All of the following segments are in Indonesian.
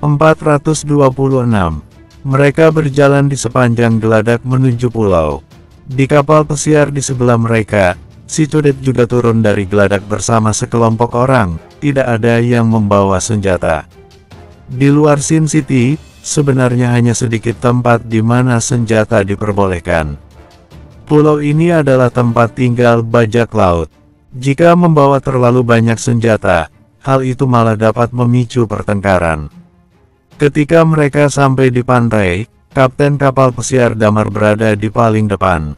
426. Mereka berjalan di sepanjang geladak menuju pulau. Di kapal pesiar di sebelah mereka, si Codet juga turun dari geladak bersama sekelompok orang. Tidak ada yang membawa senjata. Di luar Sin City, sebenarnya hanya sedikit tempat di mana senjata diperbolehkan. Pulau ini adalah tempat tinggal bajak laut. Jika membawa terlalu banyak senjata, hal itu malah dapat memicu pertengkaran. Ketika mereka sampai di pantai, kapten kapal pesiar Damar berada di paling depan.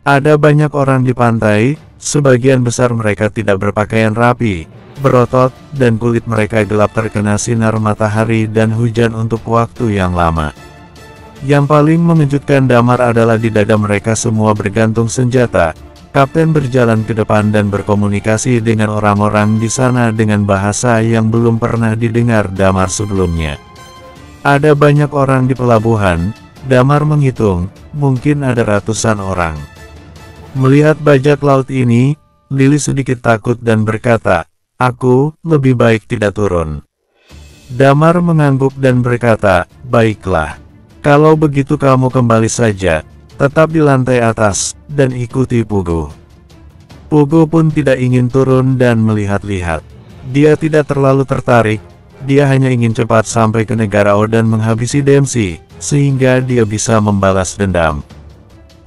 Ada banyak orang di pantai, sebagian besar mereka tidak berpakaian rapi, berotot, dan kulit mereka gelap terkena sinar matahari dan hujan untuk waktu yang lama. Yang paling mengejutkan Damar adalah di dada mereka semua bergantung senjata. Kapten berjalan ke depan dan berkomunikasi dengan orang-orang di sana dengan bahasa yang belum pernah didengar Damar sebelumnya. Ada banyak orang di pelabuhan. Damar menghitung, mungkin ada ratusan orang. Melihat bajak laut ini, Lily sedikit takut dan berkata, "Aku lebih baik tidak turun." Damar mengangguk dan berkata, "Baiklah. Kalau begitu kamu kembali saja, tetap di lantai atas, dan ikuti Pugu." Pugu pun tidak ingin turun dan melihat-lihat. Dia tidak terlalu tertarik, dia hanya ingin cepat sampai ke negara O dan menghabisi Dempsey, sehingga dia bisa membalas dendam.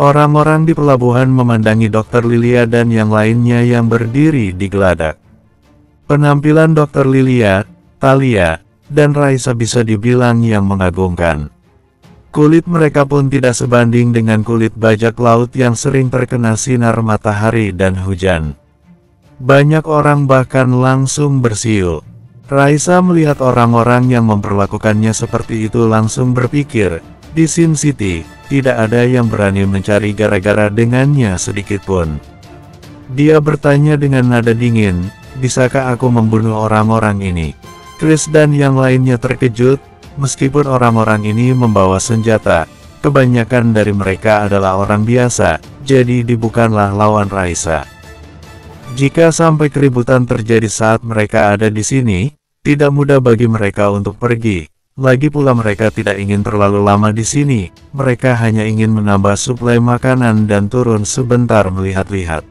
Orang-orang di pelabuhan memandangi Dr. Lilia dan yang lainnya yang berdiri di geladak. Penampilan Dr. Lilia, Talia, dan Raisa bisa dibilang yang mengagumkan. Kulit mereka pun tidak sebanding dengan kulit bajak laut yang sering terkena sinar matahari dan hujan. Banyak orang bahkan langsung bersiul. Raisa melihat orang-orang yang memperlakukannya seperti itu langsung berpikir, di Sin City, tidak ada yang berani mencari gara-gara dengannya sedikitpun. Dia bertanya dengan nada dingin, "Bisakah aku membunuh orang-orang ini?" Chris dan yang lainnya terkejut, meskipun orang-orang ini membawa senjata, kebanyakan dari mereka adalah orang biasa, jadi bukanlah lawan Raisa. Jika sampai keributan terjadi saat mereka ada di sini, tidak mudah bagi mereka untuk pergi. Lagi pula mereka tidak ingin terlalu lama di sini, mereka hanya ingin menambah suplai makanan dan turun sebentar melihat-lihat.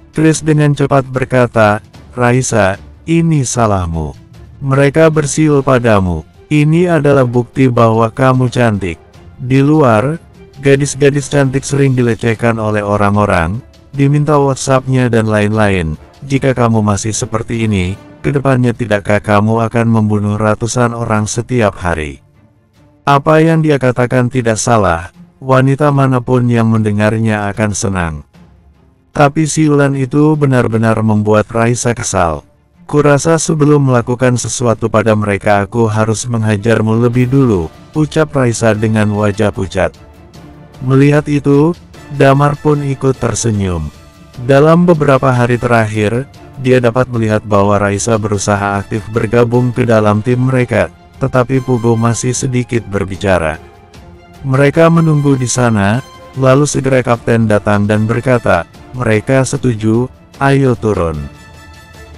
Chris dengan cepat berkata, "Raisa, ini salahmu. Mereka bersiul padamu. Ini adalah bukti bahwa kamu cantik. Di luar, gadis-gadis cantik sering dilecehkan oleh orang-orang, diminta WhatsApp-nya dan lain-lain. Jika kamu masih seperti ini, kedepannya tidakkah kamu akan membunuh ratusan orang setiap hari?" Apa yang dia katakan tidak salah, wanita manapun yang mendengarnya akan senang. Tapi siulan itu benar-benar membuat Raisa kesal. "Kurasa sebelum melakukan sesuatu pada mereka aku harus menghajarmu lebih dulu," ucap Raisa dengan wajah pucat. Melihat itu, Damar pun ikut tersenyum. Dalam beberapa hari terakhir, dia dapat melihat bahwa Raisa berusaha aktif bergabung ke dalam tim mereka, tetapi Pugu masih sedikit berbicara. Mereka menunggu di sana, lalu segera kapten datang dan berkata, "Mereka setuju, ayo turun."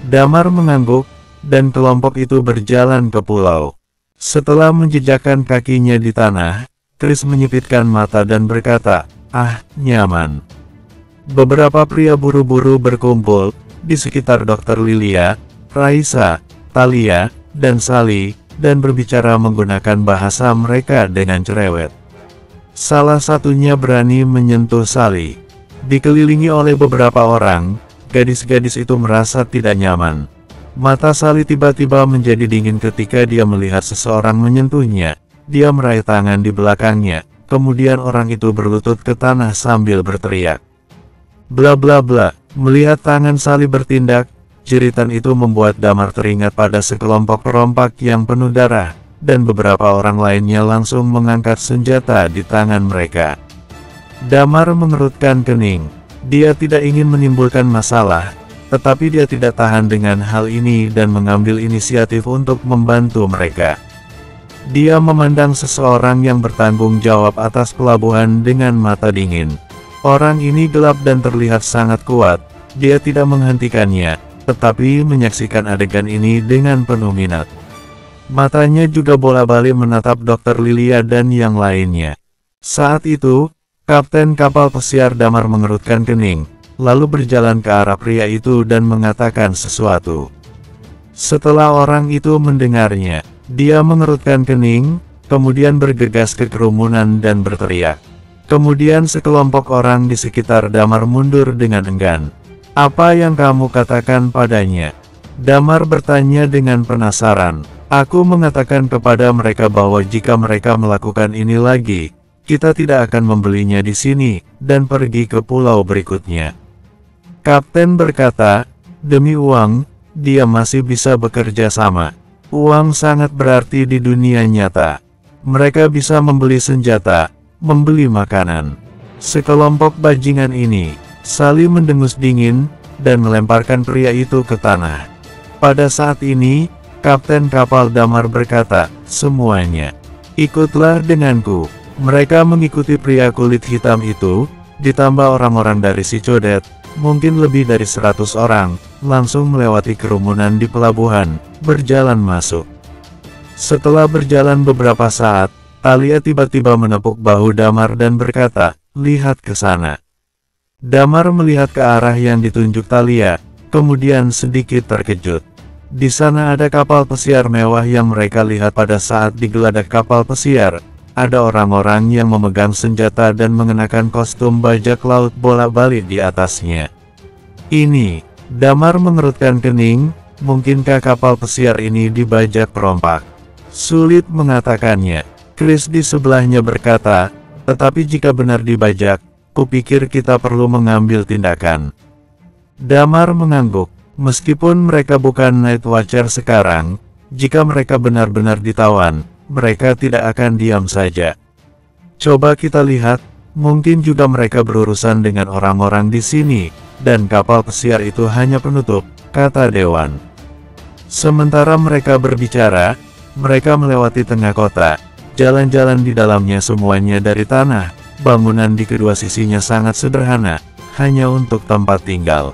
Damar mengangguk, dan kelompok itu berjalan ke pulau. Setelah menjejakkan kakinya di tanah, Chris menyipitkan mata dan berkata, "Ah, nyaman." Beberapa pria buru-buru berkumpul di sekitar Dr. Lilia, Raisa, Talia, dan Sally, dan berbicara menggunakan bahasa mereka dengan cerewet. Salah satunya berani menyentuh Sally. Dikelilingi oleh beberapa orang, gadis-gadis itu merasa tidak nyaman. Mata Sally tiba-tiba menjadi dingin ketika dia melihat seseorang menyentuhnya. Dia meraih tangan di belakangnya, kemudian orang itu berlutut ke tanah sambil berteriak, "Bla bla bla." Melihat tangan Sally bertindak, jeritan itu membuat Damar teringat pada sekelompok perompak yang penuh darah, dan beberapa orang lainnya langsung mengangkat senjata di tangan mereka. Damar mengerutkan kening. Dia tidak ingin menimbulkan masalah, tetapi dia tidak tahan dengan hal ini dan mengambil inisiatif untuk membantu mereka. Dia memandang seseorang yang bertanggung jawab atas pelabuhan dengan mata dingin. Orang ini gelap dan terlihat sangat kuat. Dia tidak menghentikannya, tetapi menyaksikan adegan ini dengan penuh minat. Matanya juga bola-balik menatap Dr. Lilia dan yang lainnya. Saat itu, kapten kapal pesiar Damar mengerutkan kening, lalu berjalan ke arah pria itu dan mengatakan sesuatu. Setelah orang itu mendengarnya, dia mengerutkan kening, kemudian bergegas ke kerumunan dan berteriak. Kemudian sekelompok orang di sekitar Damar mundur dengan enggan. "Apa yang kamu katakan padanya?" Damar bertanya dengan penasaran. "Aku mengatakan kepada mereka bahwa jika mereka melakukan ini lagi, kita tidak akan membelinya di sini, dan pergi ke pulau berikutnya." Kapten berkata, "Demi uang, dia masih bisa bekerja sama. Uang sangat berarti di dunia nyata. Mereka bisa membeli senjata, membeli makanan." Sekelompok bajingan ini saling mendengus dingin, dan melemparkan pria itu ke tanah. Pada saat ini, kapten kapal Damar berkata, "Semuanya, ikutlah denganku." Mereka mengikuti pria kulit hitam itu, ditambah orang-orang dari si Codet, mungkin lebih dari 100 orang, langsung melewati kerumunan di pelabuhan, berjalan masuk. Setelah berjalan beberapa saat, Talia tiba-tiba menepuk bahu Damar dan berkata, "Lihat ke sana." Damar melihat ke arah yang ditunjuk Talia, kemudian sedikit terkejut. Di sana ada kapal pesiar mewah yang mereka lihat pada saat digeladak kapal pesiar. Ada orang-orang yang memegang senjata dan mengenakan kostum bajak laut bola-balik di atasnya. Ini, Damar mengerutkan kening, mungkinkah kapal pesiar ini dibajak perompak? Sulit mengatakannya. Chris di sebelahnya berkata, "Tetapi jika benar dibajak, kupikir kita perlu mengambil tindakan." Damar mengangguk. Meskipun mereka bukan Night Watcher sekarang, jika mereka benar-benar ditawan, mereka tidak akan diam saja. "Coba kita lihat, mungkin juga mereka berurusan dengan orang-orang di sini, dan kapal pesiar itu hanya penutup," kata Dewan. Sementara mereka berbicara, mereka melewati tengah kota. Jalan-jalan di dalamnya semuanya dari tanah, bangunan di kedua sisinya sangat sederhana, hanya untuk tempat tinggal.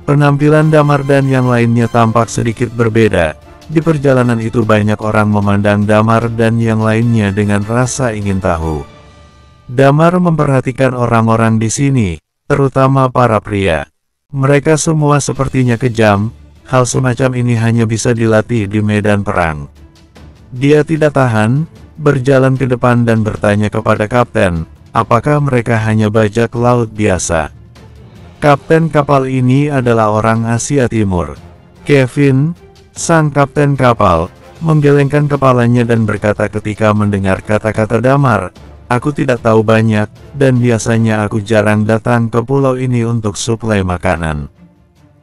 Penampilan Damar dan yang lainnya tampak sedikit berbeda. Di perjalanan itu banyak orang memandang Damar dan yang lainnya dengan rasa ingin tahu. Damar memperhatikan orang-orang di sini, terutama para pria. Mereka semua sepertinya kejam, hal semacam ini hanya bisa dilatih di medan perang. Dia tidak tahan, berjalan ke depan dan bertanya kepada kapten, apakah mereka hanya bajak laut biasa. Kapten kapal ini adalah orang Asia Timur. Kevin, sang kapten kapal, menggelengkan kepalanya dan berkata ketika mendengar kata-kata Damar, "Aku tidak tahu banyak, dan biasanya aku jarang datang ke pulau ini untuk suplai makanan."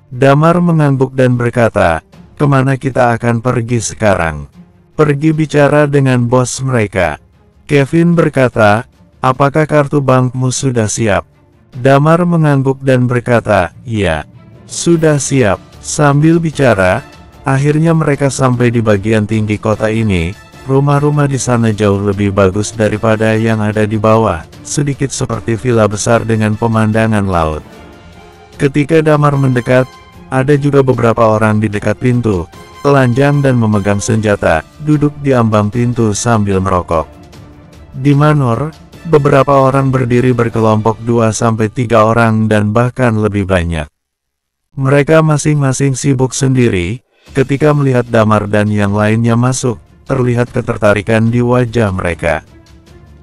Damar mengangguk dan berkata, "Kemana kita akan pergi sekarang?" "Pergi bicara dengan bos mereka." Kevin berkata, "Apakah kartu bankmu sudah siap?" Damar mengangguk dan berkata, "Ya, sudah siap." Sambil bicara, akhirnya mereka sampai di bagian tinggi kota ini. Rumah-rumah di sana jauh lebih bagus daripada yang ada di bawah, sedikit seperti villa besar dengan pemandangan laut. Ketika Damar mendekat, ada juga beberapa orang di dekat pintu, telanjang dan memegang senjata, duduk di ambang pintu sambil merokok. Di Manor, beberapa orang berdiri berkelompok 2-3 orang dan bahkan lebih banyak. Mereka masing-masing sibuk sendiri. Ketika melihat Damar dan yang lainnya masuk, terlihat ketertarikan di wajah mereka.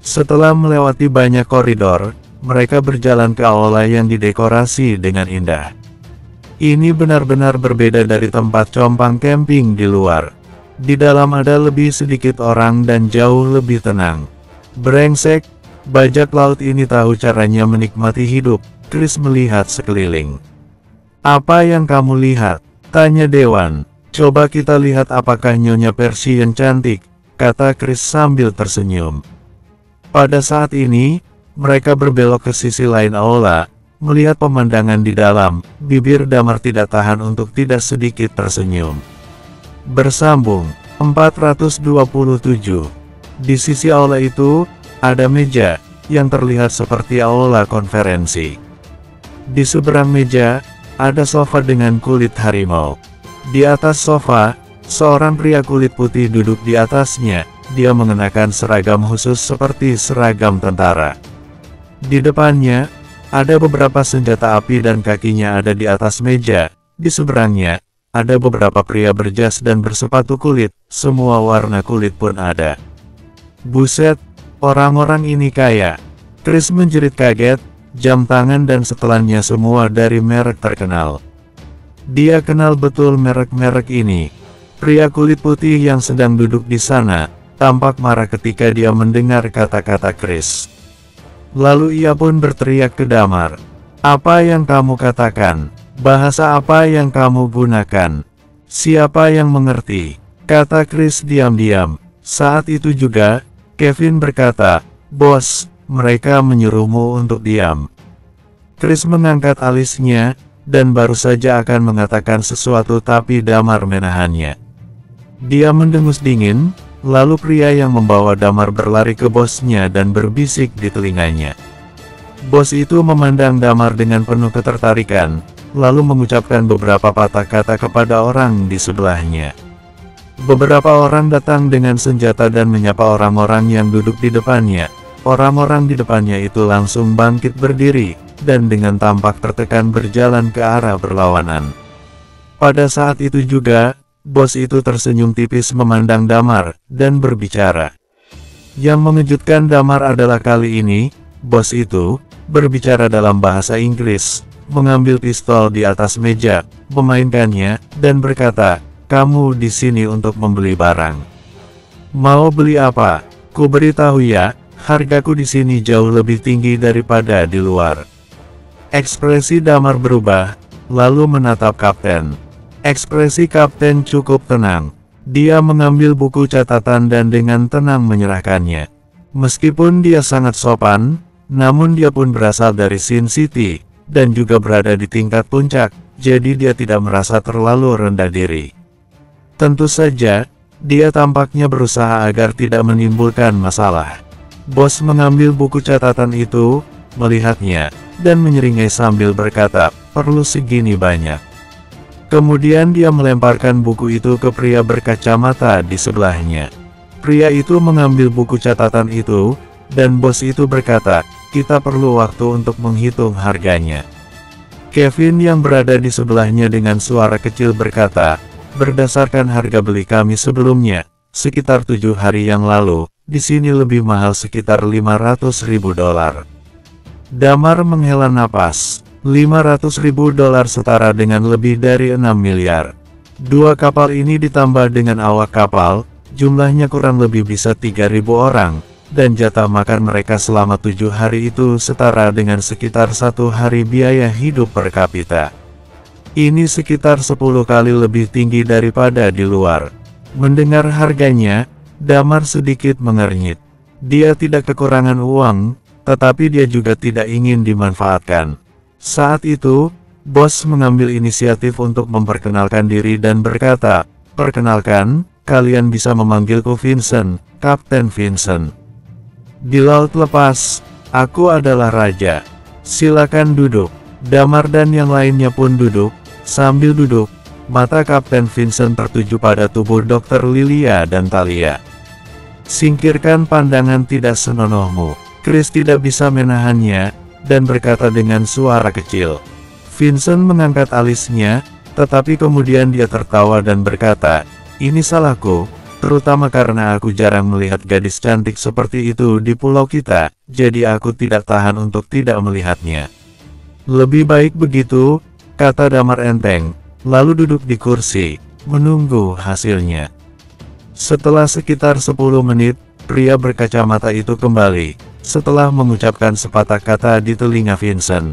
Setelah melewati banyak koridor, mereka berjalan ke aula yang didekorasi dengan indah. Ini benar-benar berbeda dari tempat compang camping di luar. Di dalam ada lebih sedikit orang dan jauh lebih tenang. "Brengsek, bajak laut ini tahu caranya menikmati hidup." Chris melihat sekeliling. "Apa yang kamu lihat?" tanya Dewan. "Coba kita lihat apakah Nyonya Persian cantik," kata Chris sambil tersenyum. Pada saat ini, mereka berbelok ke sisi lain aula, melihat pemandangan di dalam. Bibir Damar tidak tahan untuk tidak sedikit tersenyum. Bersambung 427. Di sisi aula itu, ada meja, yang terlihat seperti aula konferensi. Di seberang meja, ada sofa dengan kulit harimau. Di atas sofa, Seorang pria kulit putih duduk di atasnya. Dia mengenakan seragam khusus seperti seragam tentara. Di depannya, ada beberapa senjata api dan kakinya ada di atas meja. Di seberangnya, ada beberapa pria berjas dan bersepatu kulit, semua warna kulit pun ada. Buset, orang-orang ini kaya. Chris menjerit kaget, jam tangan dan setelannya semua dari merek terkenal. Dia kenal betul merek-merek ini. Pria kulit putih yang sedang duduk di sana, tampak marah ketika dia mendengar kata-kata Chris. Lalu ia pun berteriak ke Damar. "Apa yang kamu katakan? Bahasa apa yang kamu gunakan? Siapa yang mengerti?" kata Chris diam-diam. Saat itu juga, Kevin berkata, "Bos, mereka menyuruhmu untuk diam." Chris mengangkat alisnya, dan baru saja akan mengatakan sesuatu tapi Damar menahannya. Dia mendengus dingin, lalu pria yang membawa Damar berlari ke bosnya dan berbisik di telinganya. Bos itu memandang Damar dengan penuh ketertarikan, lalu mengucapkan beberapa patah kata kepada orang di sebelahnya. Beberapa orang datang dengan senjata dan menyapa orang-orang yang duduk di depannya. Orang-orang di depannya itu langsung bangkit berdiri, dan dengan tampak tertekan berjalan ke arah berlawanan. Pada saat itu juga, bos itu tersenyum tipis memandang Damar, dan berbicara. Yang mengejutkan Damar adalah kali ini, bos itu berbicara dalam bahasa Inggris, mengambil pistol di atas meja, memainkannya, dan berkata, "Kamu di sini untuk membeli barang. Mau beli apa? Ku beritahu ya, hargaku di sini jauh lebih tinggi daripada di luar." Ekspresi Damar berubah, lalu menatap kapten. Ekspresi kapten cukup tenang. Dia mengambil buku catatan dan dengan tenang menyerahkannya. Meskipun dia sangat sopan, namun dia pun berasal dari Sin City, dan juga berada di tingkat puncak, jadi dia tidak merasa terlalu rendah diri. Tentu saja, dia tampaknya berusaha agar tidak menimbulkan masalah. Bos mengambil buku catatan itu, melihatnya, dan menyeringai sambil berkata, "Perlu segini banyak." Kemudian dia melemparkan buku itu ke pria berkacamata di sebelahnya. Pria itu mengambil buku catatan itu, dan bos itu berkata, "Kita perlu waktu untuk menghitung harganya." Kevin yang berada di sebelahnya dengan suara kecil berkata, "Berdasarkan harga beli kami sebelumnya, sekitar 7 hari yang lalu, di sini lebih mahal sekitar $500.000. Damar menghela napas. $500.000 setara dengan lebih dari 6 miliar. Dua kapal ini ditambah dengan awak kapal, jumlahnya kurang lebih bisa 3.000 orang, dan jatah makan mereka selama 7 hari itu setara dengan sekitar 1 hari biaya hidup per kapita. Ini sekitar 10 kali lebih tinggi daripada di luar." Mendengar harganya, Damar sedikit mengernyit. Dia tidak kekurangan uang, tetapi dia juga tidak ingin dimanfaatkan. Saat itu, bos mengambil inisiatif untuk memperkenalkan diri dan berkata, "Perkenalkan, kalian bisa memanggilku Vincent, Kapten Vincent. Di laut lepas, aku adalah raja. Silakan duduk." Damar dan yang lainnya pun duduk. Sambil duduk, mata Kapten Vincent tertuju pada tubuh Dr. Lilia dan Talia. "Singkirkan pandangan tidak senonohmu." Chris tidak bisa menahannya, dan berkata dengan suara kecil. Vincent mengangkat alisnya, tetapi kemudian dia tertawa dan berkata, "Ini salahku, terutama karena aku jarang melihat gadis cantik seperti itu di pulau kita, jadi aku tidak tahan untuk tidak melihatnya." "Lebih baik begitu," kata Damar enteng, lalu duduk di kursi, menunggu hasilnya. Setelah sekitar 10 menit, pria berkacamata itu kembali. Setelah mengucapkan sepatah kata di telinga Vincent,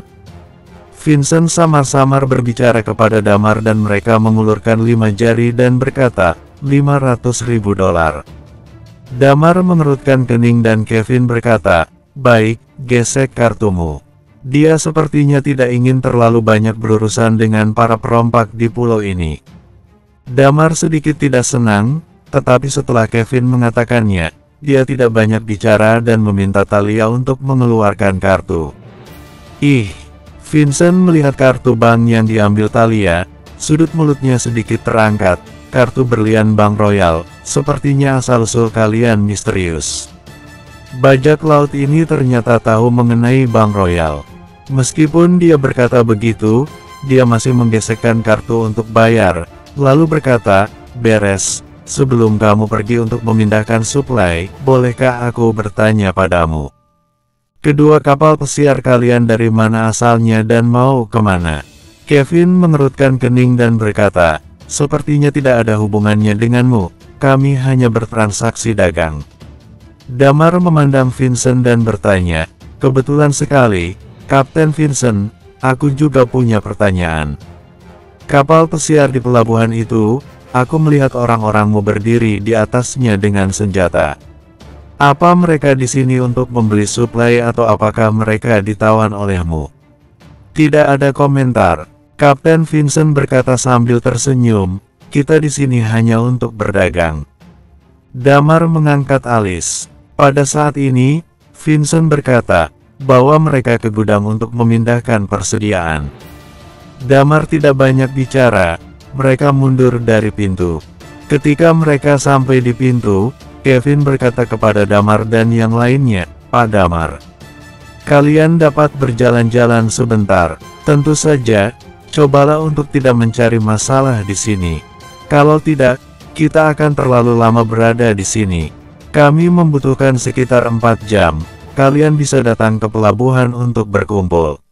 Vincent samar-samar berbicara kepada Damar dan mereka mengulurkan 5 jari dan berkata, $500.000. Damar mengerutkan kening dan Kevin berkata, "Baik, gesek kartumu." Dia sepertinya tidak ingin terlalu banyak berurusan dengan para perompak di pulau ini. Damar sedikit tidak senang, tetapi setelah Kevin mengatakannya, dia tidak banyak bicara dan meminta Talia untuk mengeluarkan kartu. "Ih." Vincent melihat kartu bank yang diambil Talia, sudut mulutnya sedikit terangkat, kartu berlian Bank Royal, sepertinya asal-usul kalian misterius. Bajak laut ini ternyata tahu mengenai Bank Royal. Meskipun dia berkata begitu, dia masih menggesekkan kartu untuk bayar, lalu berkata, beres, sebelum kamu pergi untuk memindahkan suplai, bolehkah aku bertanya padamu? Kedua kapal pesiar kalian dari mana asalnya dan mau kemana? Kevin mengerutkan kening dan berkata, sepertinya tidak ada hubungannya denganmu, kami hanya bertransaksi dagang. Damar memandang Vincent dan bertanya, kebetulan sekali, Kapten Vincent, aku juga punya pertanyaan. Kapal pesiar di pelabuhan itu, aku melihat orang-orangmu berdiri di atasnya dengan senjata. Apa mereka di sini untuk membeli suplai atau apakah mereka ditawan olehmu? Tidak ada komentar. Kapten Vincent berkata sambil tersenyum, kita di sini hanya untuk berdagang. Damar mengangkat alis. Pada saat ini, Vincent berkata, bahwa mereka ke gudang untuk memindahkan persediaan. Damar tidak banyak bicara, mereka mundur dari pintu. Ketika mereka sampai di pintu, Kevin berkata kepada Damar dan yang lainnya, Pak Damar, kalian dapat berjalan-jalan sebentar, tentu saja, cobalah untuk tidak mencari masalah di sini. Kalau tidak, kita akan terlalu lama berada di sini. Kami membutuhkan sekitar 4 jam. Kalian bisa datang ke pelabuhan untuk berkumpul.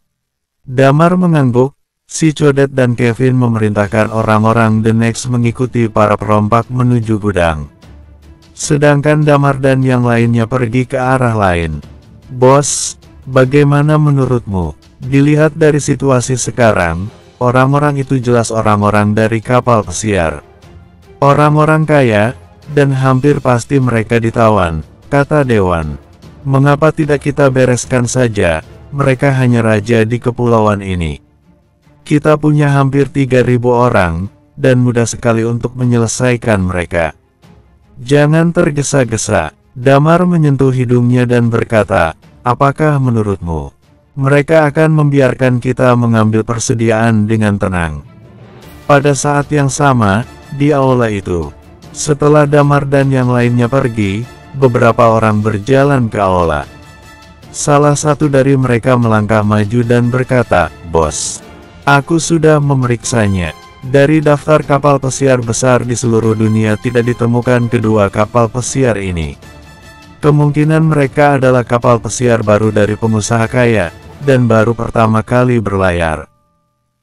Damar mengangguk. Si Codet dan Kevin memerintahkan orang-orang The Next mengikuti para perompak menuju gudang. Sedangkan Damar dan yang lainnya pergi ke arah lain. Bos, bagaimana menurutmu? Dilihat dari situasi sekarang, orang-orang itu jelas orang-orang dari kapal pesiar. Orang-orang kaya, dan hampir pasti mereka ditawan, kata Dewan. Mengapa tidak kita bereskan saja, mereka hanya raja di kepulauan ini. Kita punya hampir 3.000 orang, dan mudah sekali untuk menyelesaikan mereka. Jangan tergesa-gesa. Damar menyentuh hidungnya dan berkata, apakah menurutmu, mereka akan membiarkan kita mengambil persediaan dengan tenang? Pada saat yang sama, di aula itu, setelah Damar dan yang lainnya pergi, beberapa orang berjalan ke aula. Salah satu dari mereka melangkah maju dan berkata, Bos, aku sudah memeriksanya. Dari daftar kapal pesiar besar di seluruh dunia tidak ditemukan kedua kapal pesiar ini. Kemungkinan mereka adalah kapal pesiar baru dari pengusaha kaya, dan baru pertama kali berlayar.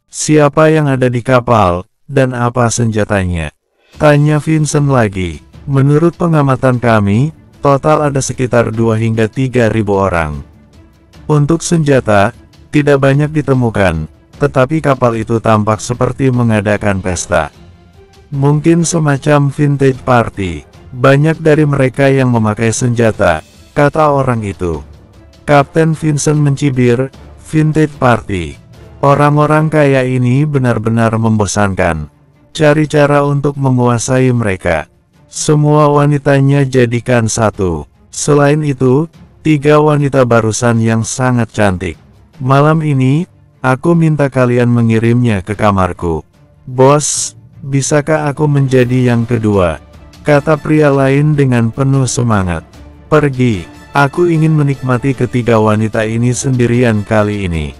Siapa yang ada di kapal, dan apa senjatanya? Tanya Vincent lagi. Menurut pengamatan kami, total ada sekitar 2 hingga 3.000 orang. Untuk senjata, tidak banyak ditemukan, tetapi kapal itu tampak seperti mengadakan pesta. Mungkin semacam vintage party. Banyak dari mereka yang memakai senjata, kata orang itu. Kapten Vincent mencibir, vintage party. Orang-orang kaya ini benar-benar membosankan. Cari cara untuk menguasai mereka. Semua wanitanya jadikan satu. Selain itu, 3 wanita barusan yang sangat cantik. Malam ini, aku minta kalian mengirimnya ke kamarku. Bos, bisakah aku menjadi yang kedua? Kata pria lain dengan penuh semangat. Pergi, aku ingin menikmati ketiga wanita ini sendirian kali ini.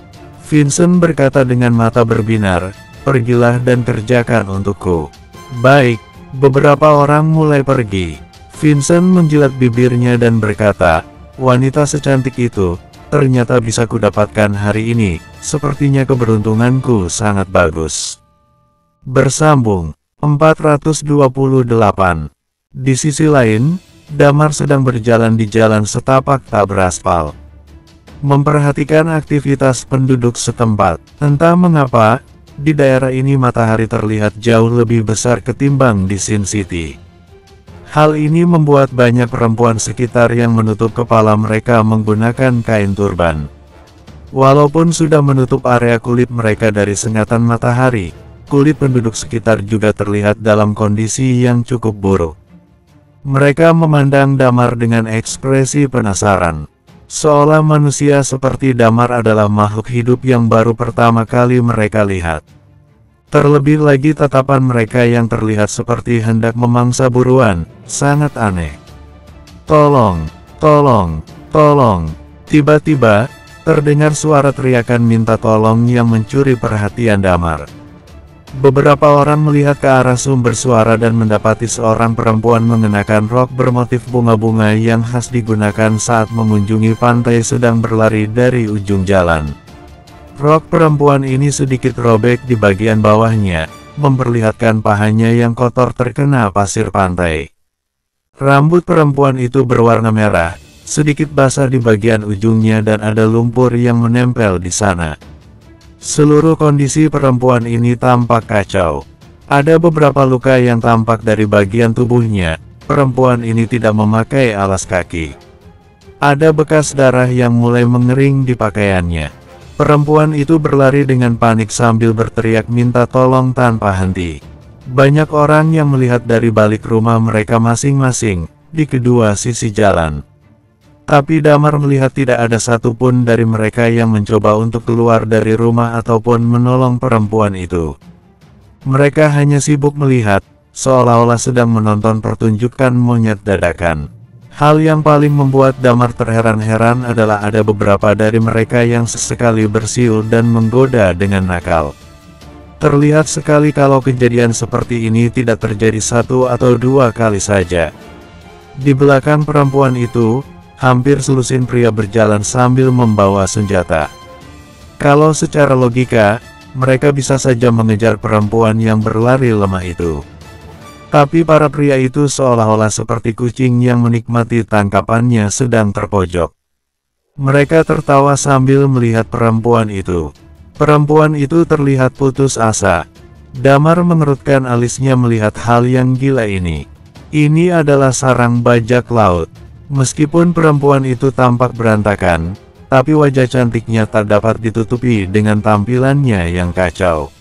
Vincent berkata dengan mata berbinar, pergilah dan kerjakan untukku. Baik, beberapa orang mulai pergi. Vincent menjilat bibirnya dan berkata, wanita secantik itu, ternyata bisa kudapatkan hari ini, sepertinya keberuntunganku sangat bagus. Bersambung 428. Di sisi lain, Damar sedang berjalan di jalan setapak tak beraspal. Memperhatikan aktivitas penduduk setempat. Entah mengapa, di daerah ini matahari terlihat jauh lebih besar ketimbang di Sin City. Hal ini membuat banyak perempuan sekitar yang menutup kepala mereka menggunakan kain turban. Walaupun sudah menutup area kulit mereka dari sengatan matahari, kulit penduduk sekitar juga terlihat dalam kondisi yang cukup buruk. Mereka memandang Damar dengan ekspresi penasaran. Seolah manusia seperti Damar adalah makhluk hidup yang baru pertama kali mereka lihat. Terlebih lagi tatapan mereka yang terlihat seperti hendak memangsa buruan, sangat aneh. Tolong, tolong, tolong. Tiba-tiba, terdengar suara teriakan minta tolong yang mencuri perhatian Damar. Beberapa orang melihat ke arah sumber suara dan mendapati seorang perempuan mengenakan rok bermotif bunga-bunga yang khas digunakan saat mengunjungi pantai sedang berlari dari ujung jalan. Rok perempuan ini sedikit robek di bagian bawahnya, memperlihatkan pahanya yang kotor terkena pasir pantai. Rambut perempuan itu berwarna merah, sedikit basah di bagian ujungnya dan ada lumpur yang menempel di sana. Seluruh kondisi perempuan ini tampak kacau. Ada beberapa luka yang tampak dari bagian tubuhnya. Perempuan ini tidak memakai alas kaki. Ada bekas darah yang mulai mengering di pakaiannya. Perempuan itu berlari dengan panik sambil berteriak minta tolong tanpa henti. Banyak orang yang melihat dari balik rumah mereka masing-masing, di kedua sisi jalan. Tapi Damar melihat tidak ada satupun dari mereka yang mencoba untuk keluar dari rumah ataupun menolong perempuan itu. Mereka hanya sibuk melihat, seolah-olah sedang menonton pertunjukan monyet dadakan. Hal yang paling membuat Damar terheran-heran adalah ada beberapa dari mereka yang sesekali bersiul dan menggoda dengan nakal. Terlihat sekali kalau kejadian seperti ini tidak terjadi satu atau dua kali saja. Di belakang perempuan itu, hampir selusin pria berjalan sambil membawa senjata. Kalau secara logika, mereka bisa saja mengejar perempuan yang berlari lemah itu. Tapi para pria itu seolah-olah seperti kucing yang menikmati tangkapannya sedang terpojok. Mereka tertawa sambil melihat perempuan itu. Perempuan itu terlihat putus asa. Damar mengerutkan alisnya melihat hal yang gila ini. Ini adalah sarang bajak laut. Meskipun perempuan itu tampak berantakan, tapi wajah cantiknya tak dapat ditutupi dengan tampilannya yang kacau.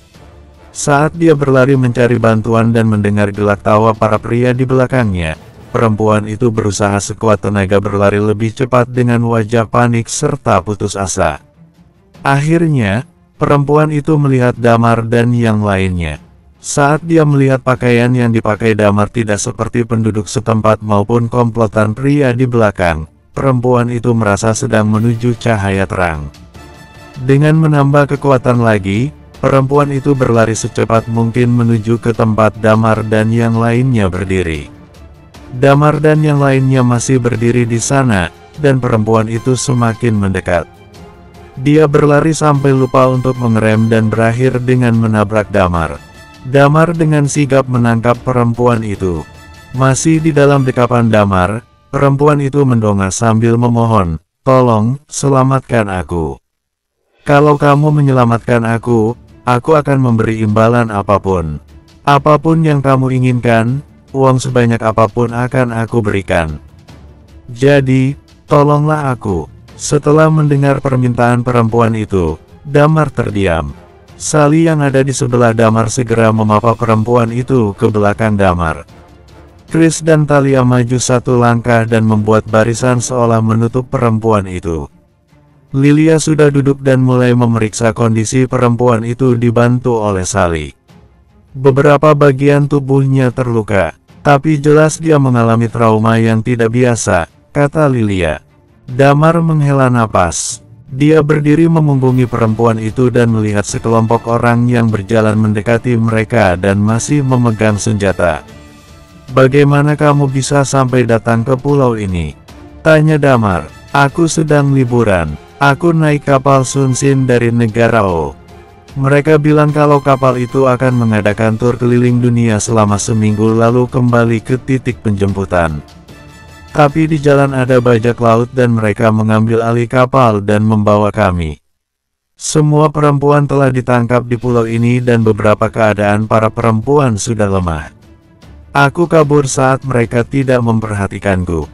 Saat dia berlari mencari bantuan dan mendengar gelak tawa para pria di belakangnya, perempuan itu berusaha sekuat tenaga berlari lebih cepat dengan wajah panik serta putus asa. Akhirnya, perempuan itu melihat Damar dan yang lainnya. Saat dia melihat pakaian yang dipakai Damar tidak seperti penduduk setempat maupun komplotan pria di belakang, perempuan itu merasa sedang menuju cahaya terang. Dengan menambah kekuatan lagi, perempuan itu berlari secepat mungkin menuju ke tempat Damar dan yang lainnya berdiri. Damar dan yang lainnya masih berdiri di sana, dan perempuan itu semakin mendekat. Dia berlari sampai lupa untuk mengerem dan berakhir dengan menabrak Damar. Damar dengan sigap menangkap perempuan itu. Masih di dalam dekapan Damar, perempuan itu mendongak sambil memohon, "Tolong, selamatkan aku. Kalau kamu menyelamatkan aku akan memberi imbalan apapun. Apapun yang kamu inginkan, uang sebanyak apapun akan aku berikan. Jadi, tolonglah aku." Setelah mendengar permintaan perempuan itu, Damar terdiam. Sally yang ada di sebelah Damar segera memapa perempuan itu ke belakang Damar. Chris dan Talia maju satu langkah dan membuat barisan seolah menutup perempuan itu. Lilia sudah duduk dan mulai memeriksa kondisi perempuan itu dibantu oleh Sally. Beberapa bagian tubuhnya terluka, tapi jelas dia mengalami trauma yang tidak biasa, kata Lilia. Damar menghela napas. Dia berdiri memunggungi perempuan itu dan melihat sekelompok orang yang berjalan mendekati mereka dan masih memegang senjata. "Bagaimana kamu bisa sampai datang ke pulau ini?" tanya Damar. "Aku sedang liburan. Aku naik kapal Sunsin dari negara O. Mereka bilang kalau kapal itu akan mengadakan tur keliling dunia selama seminggu lalu kembali ke titik penjemputan. Tapi di jalan ada bajak laut dan mereka mengambil alih kapal dan membawa kami. Semua perempuan telah ditangkap di pulau ini dan beberapa keadaan para perempuan sudah lemah. Aku kabur saat mereka tidak memperhatikanku."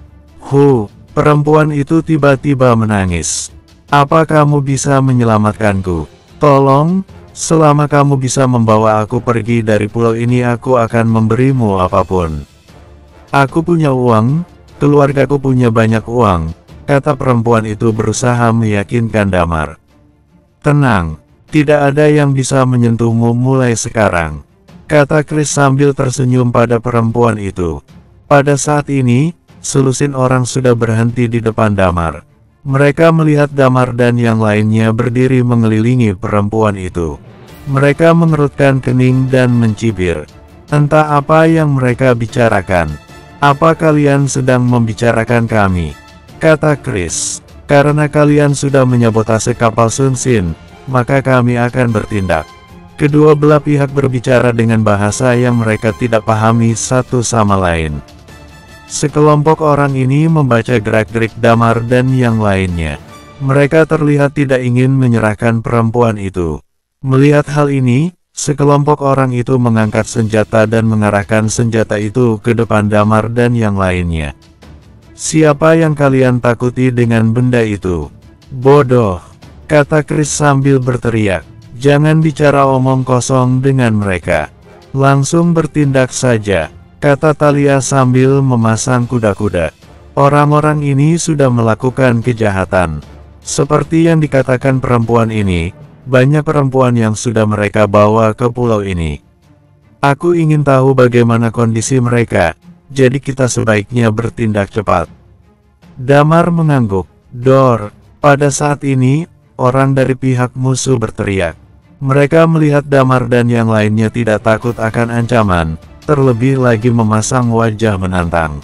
Perempuan itu tiba-tiba menangis. "Apa kamu bisa menyelamatkanku? Tolong, selama kamu bisa membawa aku pergi dari pulau ini aku akan memberimu apapun. Aku punya uang. Keluargaku punya banyak uang," kata perempuan itu berusaha meyakinkan Damar. "Tenang, Tidak ada yang bisa menyentuhmu mulai sekarang, kata Chris sambil tersenyum pada perempuan itu. Pada saat ini, selusin orang sudah berhenti di depan Damar. Mereka melihat Damar dan yang lainnya berdiri mengelilingi perempuan itu. Mereka mengerutkan kening dan mencibir. Entah apa yang mereka bicarakan. Apa kalian sedang membicarakan kami? Kata Chris. Karena kalian sudah menyabotase kapal Sun Sin, maka kami akan bertindak. Kedua belah pihak berbicara dengan bahasa yang mereka tidak pahami satu sama lain. Sekelompok orang ini membaca gerak-gerik Damar dan yang lainnya. Mereka terlihat tidak ingin menyerahkan perempuan itu. Melihat hal ini, sekelompok orang itu mengangkat senjata dan mengarahkan senjata itu ke depan Damar dan yang lainnya. Siapa yang kalian takuti dengan benda itu? Bodoh, kata Chris sambil berteriak. Jangan bicara omong kosong dengan mereka. Langsung bertindak saja, kata Talia sambil memasang kuda-kuda. Orang-orang ini sudah melakukan kejahatan. Seperti yang dikatakan perempuan ini, banyak perempuan yang sudah mereka bawa ke pulau ini. Aku ingin tahu bagaimana kondisi mereka, jadi kita sebaiknya bertindak cepat. Damar mengangguk. Dor, pada saat ini, orang dari pihak musuh berteriak. Mereka melihat Damar dan yang lainnya tidak takut akan ancaman, terlebih lagi memasang wajah menantang.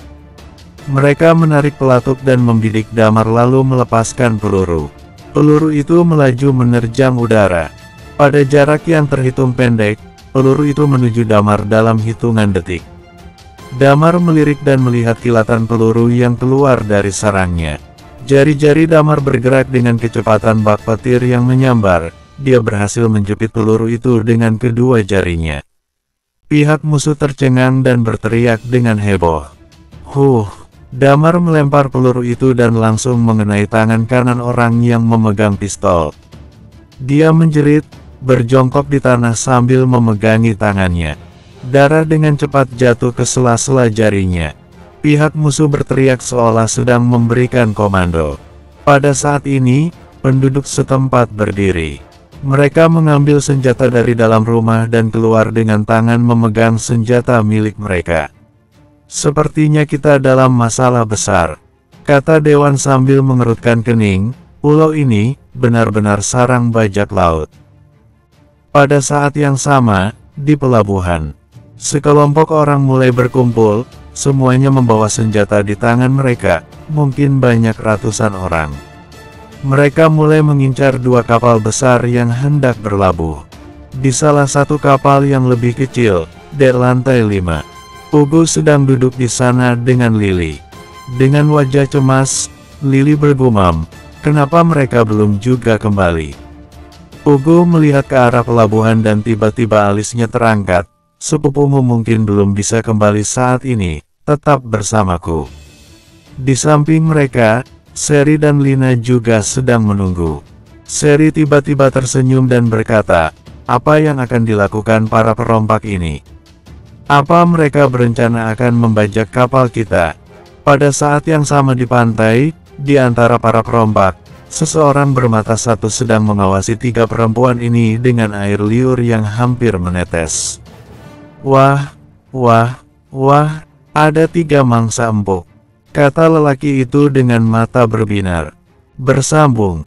Mereka menarik pelatuk dan membidik Damar lalu melepaskan peluru. Peluru itu melaju menerjang udara. Pada jarak yang terhitung pendek, peluru itu menuju Damar dalam hitungan detik. Damar melirik dan melihat kilatan peluru yang keluar dari sarangnya. Jari-jari Damar bergerak dengan kecepatan bak petir yang menyambar. Dia berhasil menjepit peluru itu dengan kedua jarinya. Pihak musuh tercengang dan berteriak dengan heboh. Damar melempar peluru itu dan langsung mengenai tangan kanan orang yang memegang pistol. Dia menjerit, berjongkok di tanah sambil memegangi tangannya. Darah dengan cepat jatuh ke sela-sela jarinya. Pihak musuh berteriak seolah sedang memberikan komando. Pada saat ini, penduduk setempat berdiri. Mereka mengambil senjata dari dalam rumah dan keluar dengan tangan memegang senjata milik mereka. Sepertinya kita dalam masalah besar, kata Dewan sambil mengerutkan kening. Pulau ini benar-benar sarang bajak laut. Pada saat yang sama, di pelabuhan, sekelompok orang mulai berkumpul, semuanya membawa senjata di tangan mereka, mungkin banyak ratusan orang. Mereka mulai mengincar dua kapal besar yang hendak berlabuh. Di salah satu kapal yang lebih kecil, dek lantai 5, Ugo sedang duduk di sana dengan Lily. Dengan wajah cemas, Lily bergumam, kenapa mereka belum juga kembali? Ugo melihat ke arah pelabuhan dan tiba-tiba alisnya terangkat. Sepupumu mungkin belum bisa kembali saat ini, tetap bersamaku. Di samping mereka, Seri dan Lina juga sedang menunggu. Seri tiba-tiba tersenyum dan berkata, apa yang akan dilakukan para perompak ini? Apa mereka berencana akan membajak kapal kita? Pada saat yang sama di pantai, di antara para perompak, seseorang bermata satu sedang mengawasi tiga perempuan ini dengan air liur yang hampir menetes. Wah, ada tiga mangsa empuk, kata lelaki itu dengan mata berbinar. Bersambung.